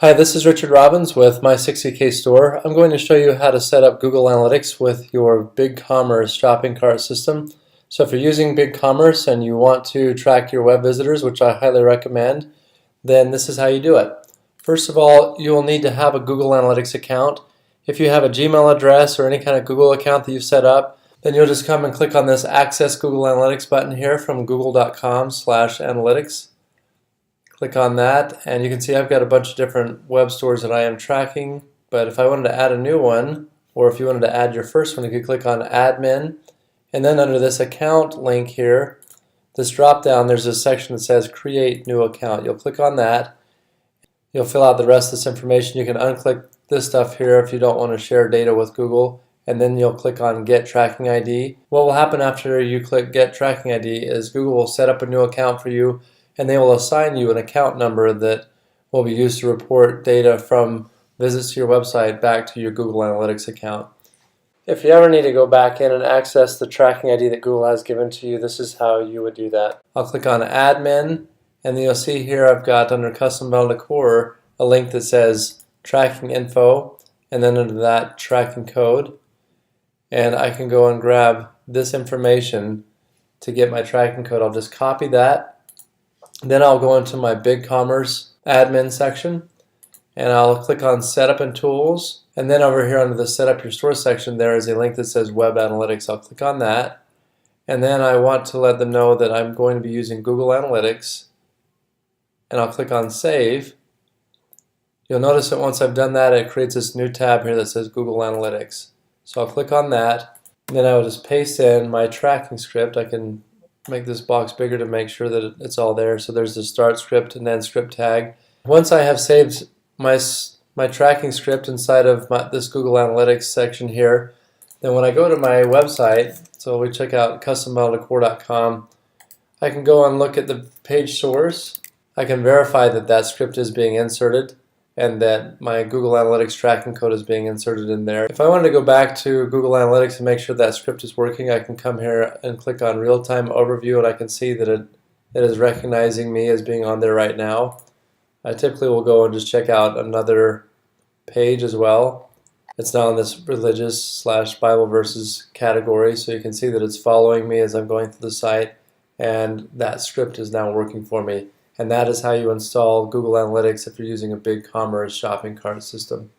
Hi, this is Richard Robbins with My 60K Store. I'm going to show you how to set up Google Analytics with your BigCommerce shopping cart system. So if you're using BigCommerce and you want to track your web visitors, which I highly recommend, then this is how you do it. First of all, you will need to have a Google Analytics account. If you have a Gmail address or any kind of Google account that you've set up, then you'll just come and click on this Access Google Analytics button here from google.com/analytics. Click on that and you can see I've got a bunch of different web stores that I am tracking, but if I wanted to add a new one, or if you wanted to add your first one, you could click on Admin, and then under this account link here, this drop down, there's a section that says Create New Account. You'll click on that. You'll fill out the rest of this information. You can unclick this stuff here if you don't want to share data with Google, and then you'll click on Get Tracking ID. What will happen after you click Get Tracking ID is Google will set up a new account for you, and they will assign you an account number that will be used to report data from visits to your website back to your Google Analytics account. If you ever need to go back in and access the tracking ID that Google has given to you, this is how you would do that. I'll click on Admin, and then you'll see here I've got under Custom Bundle Decor a link that says Tracking Info, and then under that Tracking Code. And I can go and grab this information to get my tracking code. I'll just copy that. Then I'll go into my BigCommerce admin section and I'll click on Setup and Tools, and then over here under the Set Up Your Store section there is a link that says Web Analytics. I'll click on that, and then I want to let them know that I'm going to be using Google Analytics, and I'll click on Save. You'll notice that once I've done that, it creates this new tab here that says Google Analytics. So I'll click on that, and then I will just paste in my tracking script. I can make this box bigger to make sure that it's all there. So there's the start script and then script tag. Once I have saved my tracking script inside of this Google Analytics section here, then when I go to my website, so we check out custombundledecor.com, I can go and look at the page source. I can verify that that script is being inserted and that my Google Analytics tracking code is being inserted in there. If I wanted to go back to Google Analytics and make sure that script is working, I can come here and click on Real-Time Overview, and I can see that it is recognizing me as being on there right now. I typically will go and just check out another page as well. It's now in this religious/Bible verses category, so you can see that it's following me as I'm going through the site, and that script is now working for me. And that is how you install Google Analytics if you're using a BigCommerce shopping cart system.